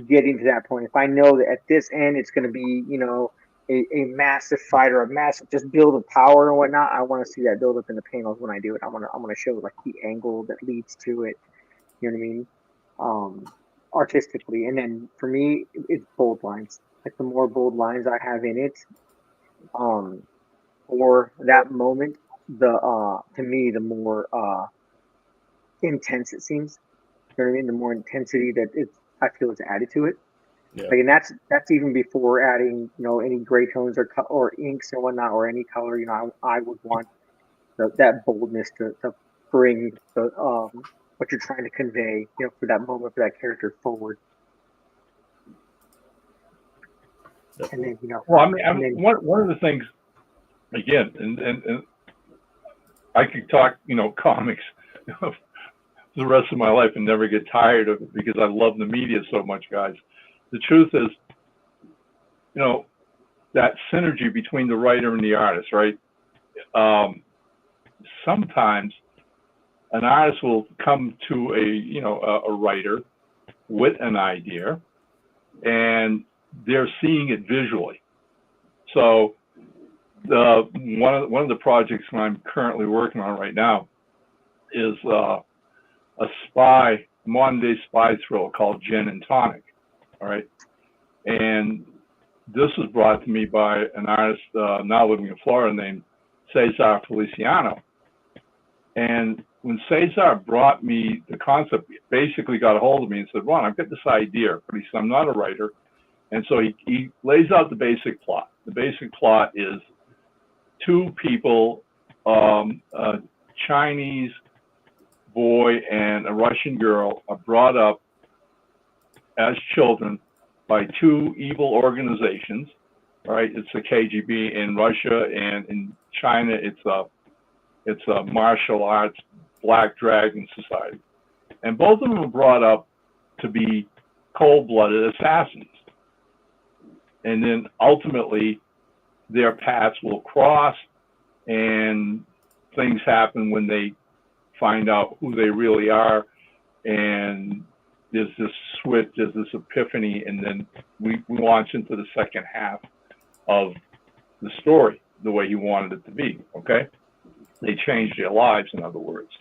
getting to that point. If I know that at this end it's going to be, a massive fight or a massive just build of power and whatnot, I want to see that build up in the panels when I do it. I want to show like the angle that leads to it. You know what I mean? Artistically, and then for me, it's bold lines. Like the more bold lines I have in it, for that moment, to me, the more intense it seems. You know what I mean? The more intensity that I feel is added to it. Yeah. Like, and that's even before adding, any gray tones or inks and whatnot or any color. I would want that boldness to bring the what you're trying to convey, for that moment, for that character forward. Definitely. And then, Well, I mean, one of the things, again, and I could talk, comics the rest of my life and never get tired of it because I love the media so much, guys. The truth is, that synergy between the writer and the artist, right? Sometimes an artist will come to a writer with an idea, and they're seeing it visually. So one of the projects I'm currently working on right now is a modern day spy thriller called Gin and Tonic. All right, and this was brought to me by an artist now living in Florida named Cesar Feliciano. And when Cesar brought me the concept, basically got a hold of me and said, Ron, I've got this idea, but he said, I'm not a writer. And so he lays out the basic plot. The basic plot is two people, a Chinese boy and a Russian girl, are brought up as children by two evil organizations, right? It's the KGB in Russia, and in China, it's a martial arts Black Dragon Society. And both of them are brought up to be cold-blooded assassins. And then ultimately, their paths will cross, and things happen when they find out who they really are, and there's this switch, there's this epiphany, and then we launch into the second half of the story the way he wanted it to be, okay? They change their lives, in other words,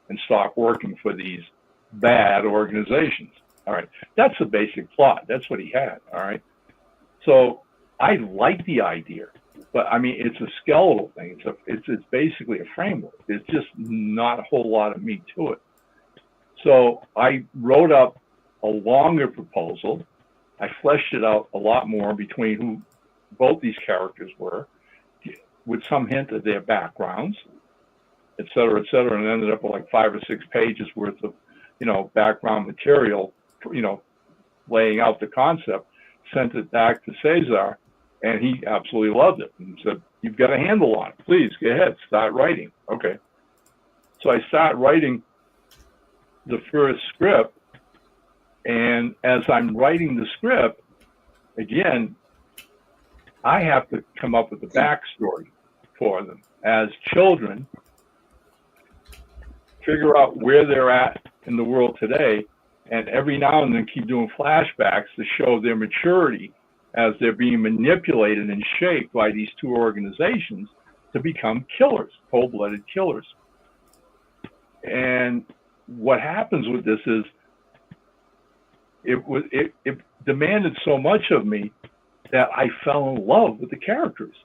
and stop working for these bad organizations, all right? That's the basic plot. That's what he had, all right? So I like the idea, but I mean, it's a skeletal thing. It's basically a framework. There's just not a whole lot of meat to it. So I wrote up a longer proposal. I fleshed it out a lot more between who both these characters were, with some hint of their backgrounds, et cetera, and ended up with like 5 or 6 pages worth of, background material, laying out the concept. Sent it back to Cesar, and he absolutely loved it and said, you've got a handle on it. Please go ahead, start writing. Okay. So I start writing the first script, and as I'm writing the script, again, I have to come up with a backstory for them as children, figure out where they're at in the world today, and every now and then keep doing flashbacks to show their maturity as they're being manipulated and shaped by these two organizations to become killers, cold-blooded killers. And what happens with this is it demanded so much of me that I fell in love with the characters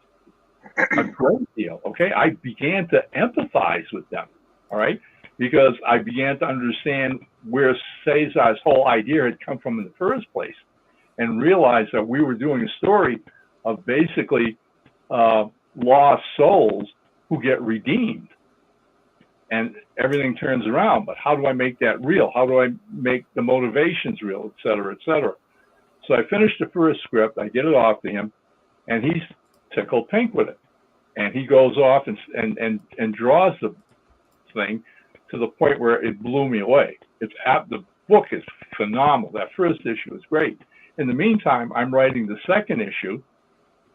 a great deal. Okay, I began to empathize with them. All right, because I began to understand where Cesar's whole idea had come from in the first place, and realized that we were doing a story of basically lost souls who get redeemed, and everything turns around. But how do I make that real? How do I make the motivations real, et cetera, et cetera? So I finished the first script, I get it off to him, and he's tickled pink with it. And he goes off and draws the thing to the point where it blew me away. The book is phenomenal. That first issue is great. In the meantime, I'm writing the second issue,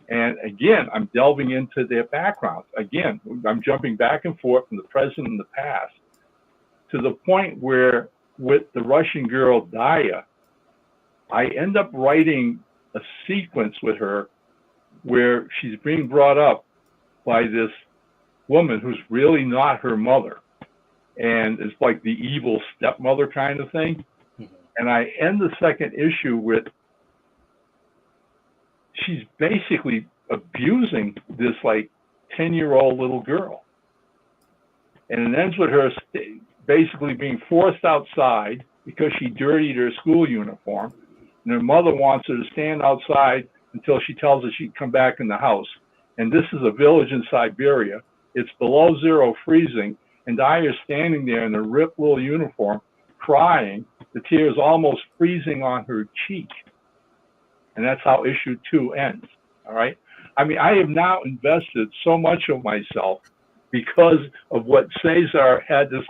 and again, I'm delving into their backgrounds. Again, I'm jumping back and forth from the present and the past to the point where with the Russian girl Daya, I end up writing a sequence with her where she's being brought up by this woman who's really not her mother, and it's like the evil stepmother kind of thing. Mm-hmm. And I end the second issue with she's basically abusing this like 10-year-old little girl, and it ends with her basically being forced outside because she dirtied her school uniform, and her mother wants her to stand outside until she tells her she can come back in the house. And this is a village in Siberia. It's below zero freezing, and Daya's standing there in a ripped little uniform, crying, the tears almost freezing on her cheek. And that's how issue 2 ends, all right? I mean, I have now invested so much of myself because of what Cesar had this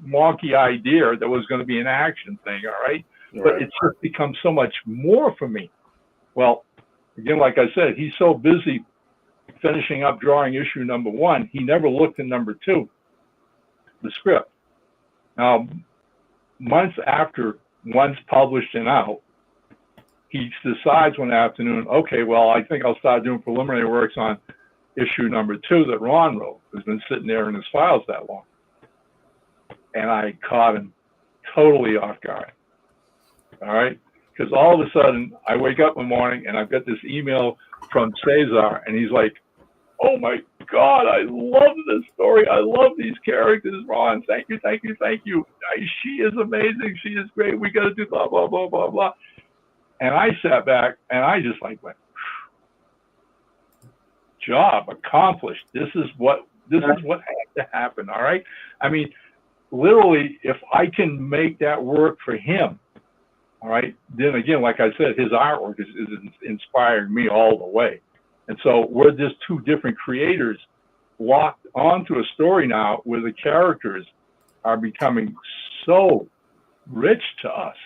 wonky idea that was going to be an action thing, all right? But it's just become so much more for me. Well, again, like I said, he's so busy finishing up drawing issue number 1, he never looked at number 2, the script. Now, months after one's published and out, he decides one afternoon, okay, well, I think I'll start doing preliminary works on issue number 2 that Ron wrote. Has been sitting there in his files that long. And I caught him totally off guard. All right? Because all of a sudden, I wake up in the morning and I've got this email from Cesar, and he's like, oh my God, I love this story. I love these characters, Ron. Thank you, thank you, thank you. She is amazing. She is great. We got to do blah, blah, blah, blah, blah. And I sat back and I just like went, job accomplished. This is what had to happen. All right. I mean, literally, if I can make that work for him, all right, then again, like I said, his artwork is inspiring me all the way. And so we're just two different creators locked onto a story now where the characters are becoming so rich to us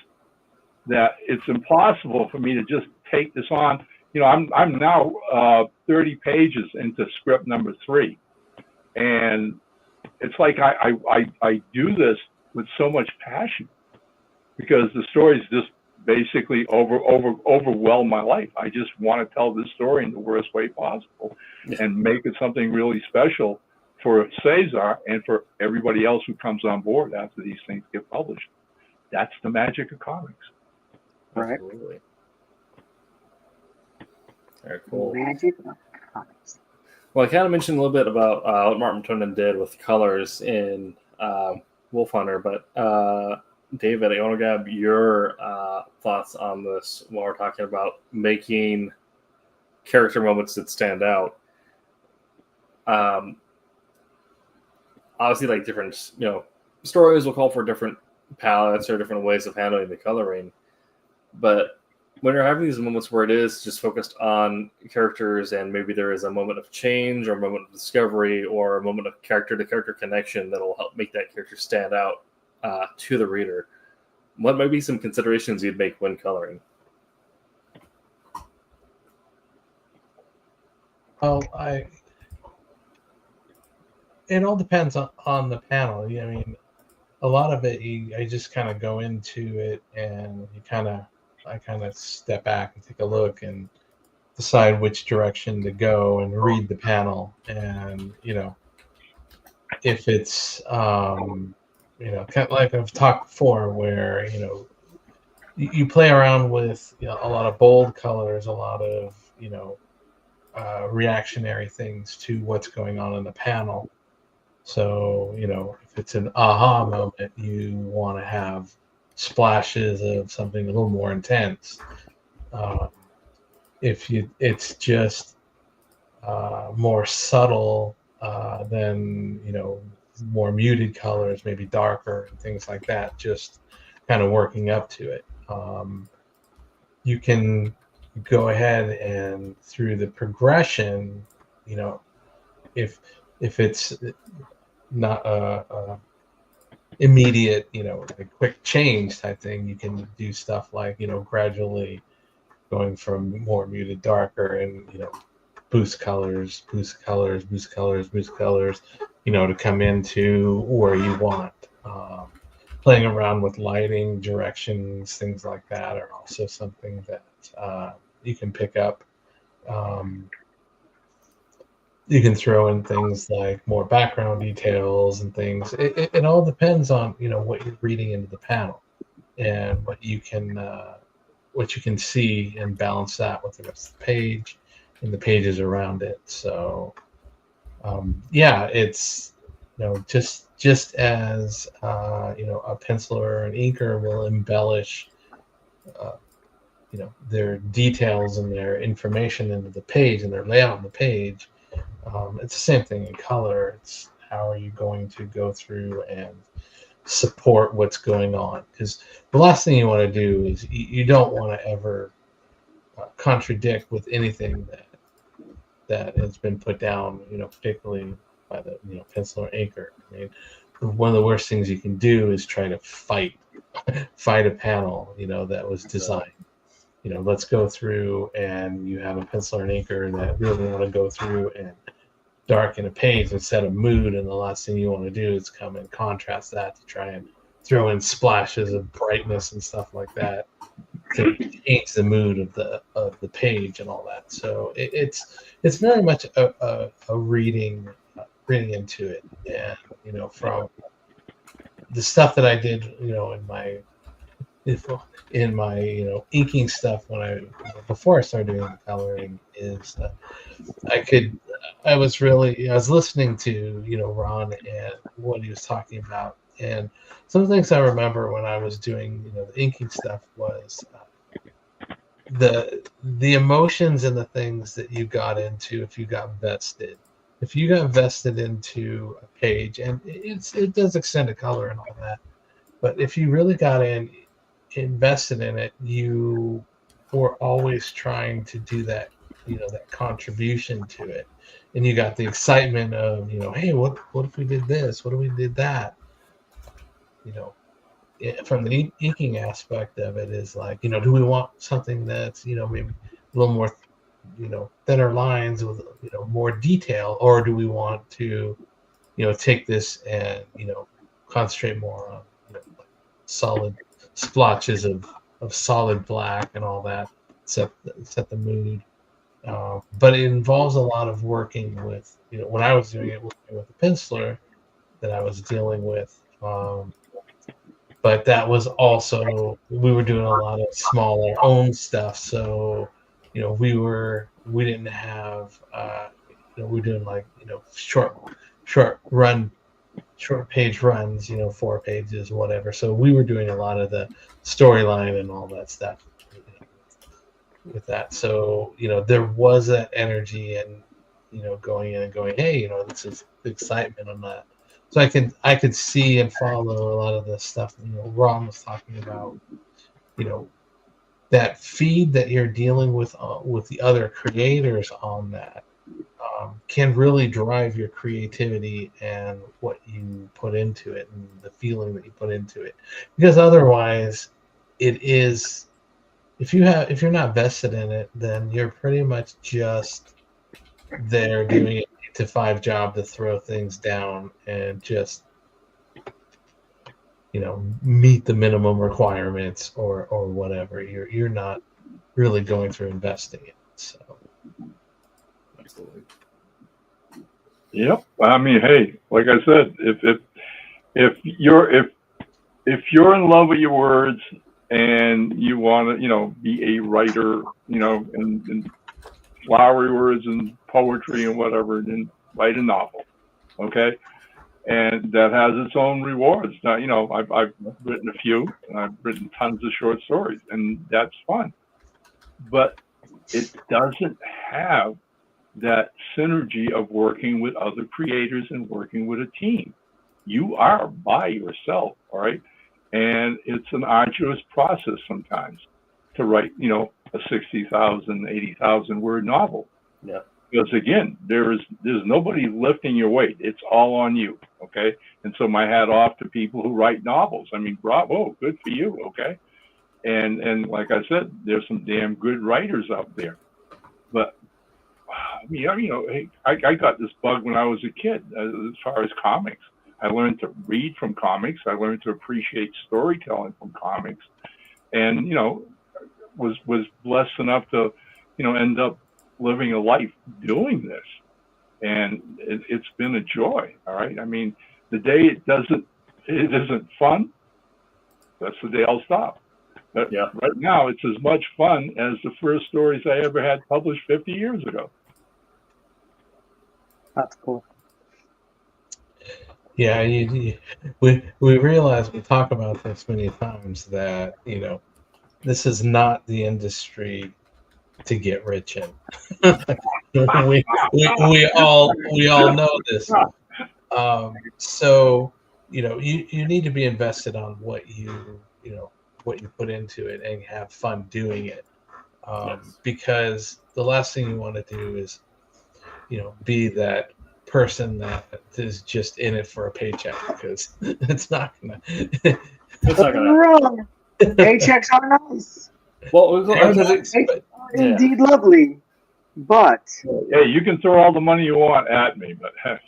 that it's impossible for me to just take this on. You know, I'm now 30 pages into script number 3, and it's like I do this with so much passion because the stories just basically overwhelm my life. I just want to tell this story in the worst way possible and make it something really special for Cesar and for everybody else who comes on board after these things get published. That's the magic of comics. Right. Absolutely. Very cool. Magic of comics. Well, I kind of mentioned a little bit about what Martin Tonin did with colors in Wolf Hunter, but David, I want to grab your thoughts on this while we're talking about making character moments that stand out. Obviously, like different, stories will call for different palettes or different ways of handling the coloring. But when you're having these moments where it is just focused on characters and maybe there is a moment of change or a moment of discovery or a moment of character-to-character connection that'll help make that character stand out to the reader, what might be some considerations you'd make when coloring? Well, it all depends on the panel. I mean, a lot of it, I just kind of go into it and I kind of step back and take a look and decide which direction to go and read the panel. And, if it's, kind of like I've talked before, where, you play around with a lot of bold colors, a lot of, reactionary things to what's going on in the panel. So, if it's an aha moment, you want to have splashes of something a little more intense. It's just more subtle, then, more muted colors, maybe darker and things like that, just kind of working up to it. You can go ahead and through the progression, if it's not a immediate, a quick change type thing, you can do stuff like, gradually going from more muted darker and, boost colors, to come into where you want. Playing around with lighting, directions, things like that are also something that you can pick up. You can throw in things like more background details and things. It all depends on what you're reading into the panel and what you can see, and balance that with the rest of the page and the pages around it. So it's just as a penciler or an inker will embellish their details and their information into the page and their layout on the page. It's the same thing in color. It's how are you going to go through and support what's going on, because the last thing you want to do is you don't want to ever contradict with anything that has been put down, particularly by the pencil or inker. I mean, one of the worst things you can do is try to fight a panel that was designed. Let's go through, and you have a pencil or an inker that really want to go through and darken a page and set a mood, and the last thing you want to do is come and contrast that to try and throw in splashes of brightness and stuff like that to change the mood of the page and all that. So it's very much a reading into it, and from the stuff that I did in my inking stuff before I started doing the coloring, is I was listening to Ron and what he was talking about, and some of the things I remember when I was doing the inking stuff was the emotions and the things that you got into if you got vested. If you got vested into a page, and it does extend to color and all that, but if you really got invested in it, you were always trying to do that, that contribution to it, and you got the excitement of, hey, what if we did this? What if we did that? From the inking aspect of it is like, do we want something that's maybe a little more thinner lines with more detail, or do we want to take this and concentrate more on like solid splotches of solid black and all that, set the mood. But it involves a lot of working with when I was doing it with a penciler that I was dealing with. But that was also, we were doing a lot of smaller own stuff, so we didn't have we were doing like short page runs, 4 pages, whatever. So we were doing a lot of the storyline and all that stuff with that. So there was that energy and going in and going, hey, this is the excitement on that. So I could see and follow a lot of the stuff Ron was talking about, that feed that you're dealing with the other creators on that can really drive your creativity and what you put into it and the feeling that you put into it. Because otherwise, it is, if you're not vested in it, then you're pretty much just there doing an 8 to 5 job to throw things down and just meet the minimum requirements or whatever. You're not really going through investing in it. So Absolutely. Yep. I mean, hey, like I said, if you're in love with your words and you want to, be a writer, and flowery words and poetry and whatever, then write a novel. Okay. And that has its own rewards. Now, I've written a few, and I've written tons of short stories, and that's fun. But it doesn't have that synergy of working with other creators and working with a team. You are by yourself, all right? And it's an arduous process sometimes to write, a 60,000, 80,000 word novel. Yeah. Because again, there's nobody lifting your weight. It's all on you, okay? And so my hat off to people who write novels. I mean, bravo, good for you, okay? And like I said, there's some damn good writers out there. But I mean, hey, I got this bug when I was a kid as far as comics. I learned to read from comics. I learned to appreciate storytelling from comics, and was blessed enough to end up living a life doing this, and it's been a joy. All right. I mean, the day it isn't fun, that's the day I'll stop. But Yeah. Right now, it's as much fun as the first stories I ever had published 50 years ago. That's cool. yeah, we realize, we talk about this many times, that this is not the industry to get rich in. we all know this. So you need to be invested on what you put into it and have fun doing it. Yes. Because the last thing you want to do is be that person that is just in it for a paycheck, because it's not gonna It's not gonna. Wrong. Paychecks are nice. Well, Paychecks are indeed lovely, but Hey, you can throw all the money you want at me, but yeah.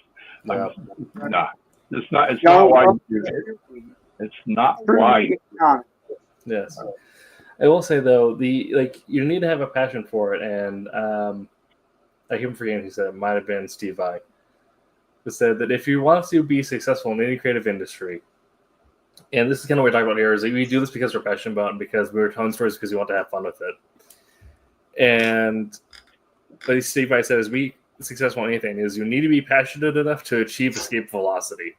nah, it's not. It's not why you do it. It's not why. Yes. I will say though, you need to have a passion for it, and I keep forgetting who said it. Might have been Steve Vai, who said that if you want to be successful in any creative industry, and this is kind of what we're talking about here, is that we do this because we're passionate about it, because we're telling stories because we want to have fun with it. And like Steve Vai said, is be successful in anything is you need to be passionate enough to achieve escape velocity.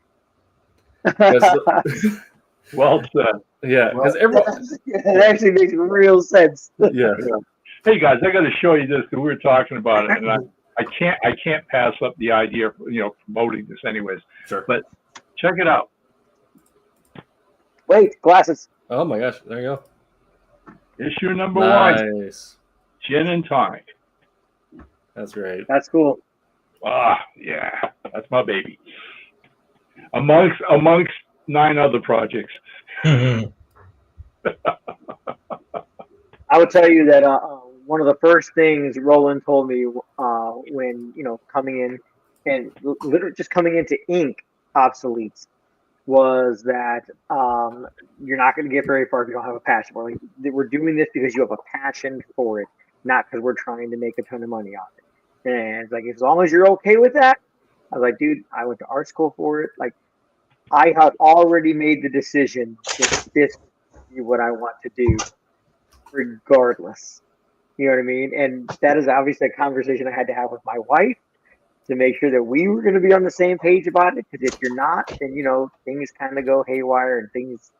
Well said. Yeah, because everyone. It actually makes real sense. Yeah. Hey guys, I got to show you this because we were talking about it, and I can't pass up the idea of promoting this anyways. Sure. But check it out. Wait, glasses. Oh my gosh! There you go. Issue number 1. Nice. Gin and tonic. That's great. That's cool. Yeah, that's my baby. Amongst 9 other projects. I would tell you that one of the first things Roland told me when coming in and literally just coming into ink obsoletes was that you're not going to get very far if you don't have a passion. We're doing this because you have a passion for it, not because we're trying to make a ton of money off it. And it's like, as long as you're okay with that, I was like, dude, I went to art school for it. Like, I had already made the decision that this is what I want to do, regardless. You know what I mean? And that is obviously a conversation I had to have with my wife to make sure that we were going to be on the same page about it. Because if you're not, then things kind of go haywire and things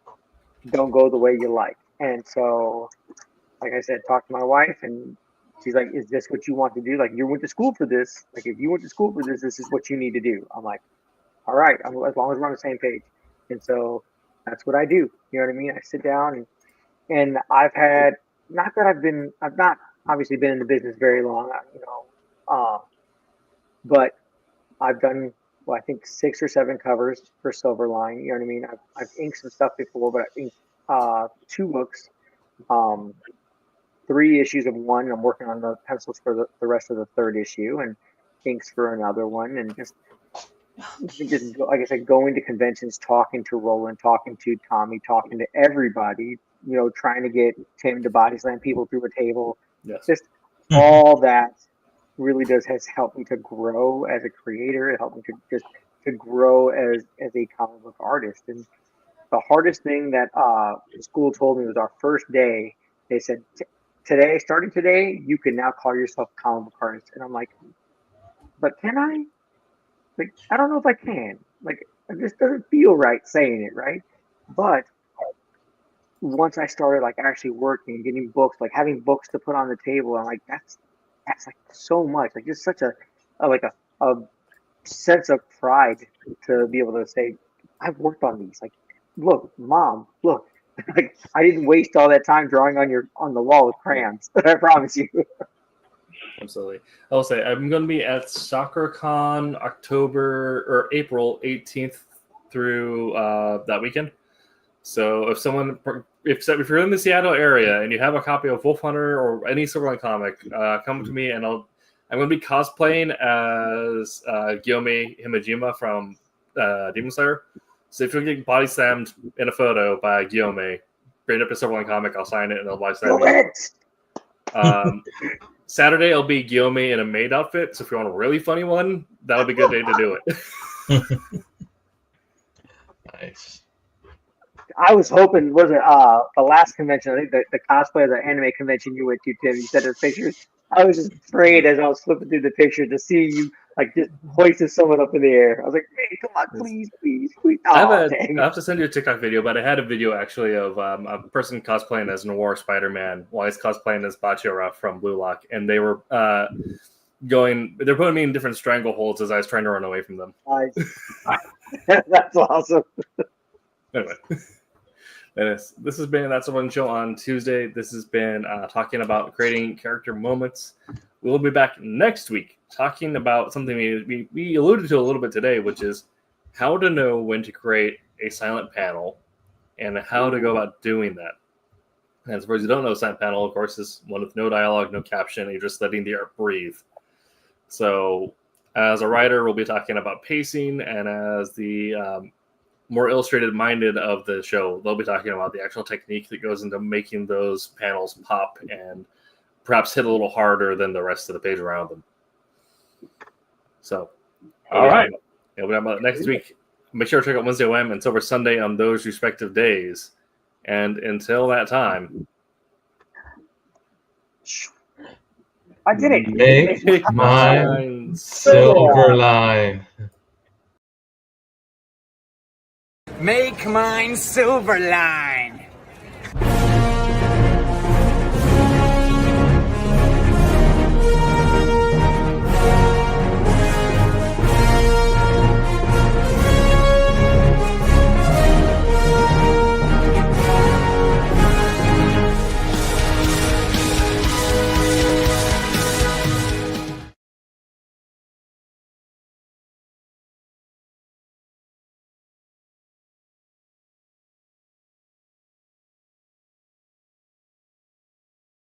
don't go the way you like. And so, like I said, talk to my wife, and she's like, "Is this what you want to do? Like, you went to school for this. Like, if you went to school for this, this is what you need to do." I'm like, all right, as long as we're on the same page. And so that's what I do. You know what I mean? I sit down and I've had not that I've not obviously been in the business very long, but I've done, well, I think 6 or 7 covers for Silverline. You know what I mean? I've inked some stuff before, but I inked 2 books, um, 3 issues of one. I'm working on the pencils for the rest of the 3rd issue, and inks for another one, and just like I said, going to conventions, talking to Roland, talking to Tommy, talking to everybody. Trying to get Tim to body slam people through a table. Yes. Just all that really has helped me to grow as a creator. It helped me to grow as a comic book artist. And the hardest thing that school told me was our first day. They said, starting today, you can now call yourself a comic book artist. And I'm like, but can I? Like, I don't know if I can. Like, it just doesn't feel right saying it, right? But once I started like actually working, getting books, like having books to put on the table, I'm like, that's like so much, like just such a sense of pride to be able to say, I've worked on these. Like, look, Mom, look, like I didn't waste all that time drawing on the wall with crayons. I promise you. Absolutely. I will say I'm going to be at SoccerCon April 18th through that weekend. So if you're in the Seattle area and you have a copy of Wolf Hunter or any Silverline comic, come to me, and I'm going to be cosplaying as Guillaume Himejima from Demon Slayer. So if you're getting body slammed in a photo by Guillaume, bring it up a Silverline comic, I'll sign it and I'll body slam it. Saturday, I'll be Guillaume in a maid outfit. So if you want a really funny one, that'll be a good day to do it. Nice. I was hoping, was it the last convention? I think the cosplay of the anime convention you went to, Tim. You sent us pictures. I was just afraid as I was flipping through the pictures to see you like just hoisting someone up in the air. I was like, "Hey, come on, please." Oh, I have to send you a TikTok video, but I had a video actually of a person cosplaying as Noir Spider-Man while he's cosplaying as Bachira from Blue Lock, and they were they're putting me in different strangleholds as I was trying to run away from them. That's awesome. Anyway. This has been That's a One Show on Tuesday. This has been talking about creating character moments. We'll be back next week talking about something we alluded to a little bit today, which is how to know when to create a silent panel and how to go about doing that. And for those who don't know, silent panel, of course, is one with no dialogue, no caption. You're just letting the art breathe. So as a writer, we'll be talking about pacing, and as the more illustrated minded of the show, they'll be talking about the actual technique that goes into making those panels pop and perhaps hit a little harder than the rest of the page around them. So, all right. We'll be about next week. Make sure to check out Wednesday WM and Silver Sunday on those respective days. And until that time, I did it. Make mine Silverline. Make mine Silverline.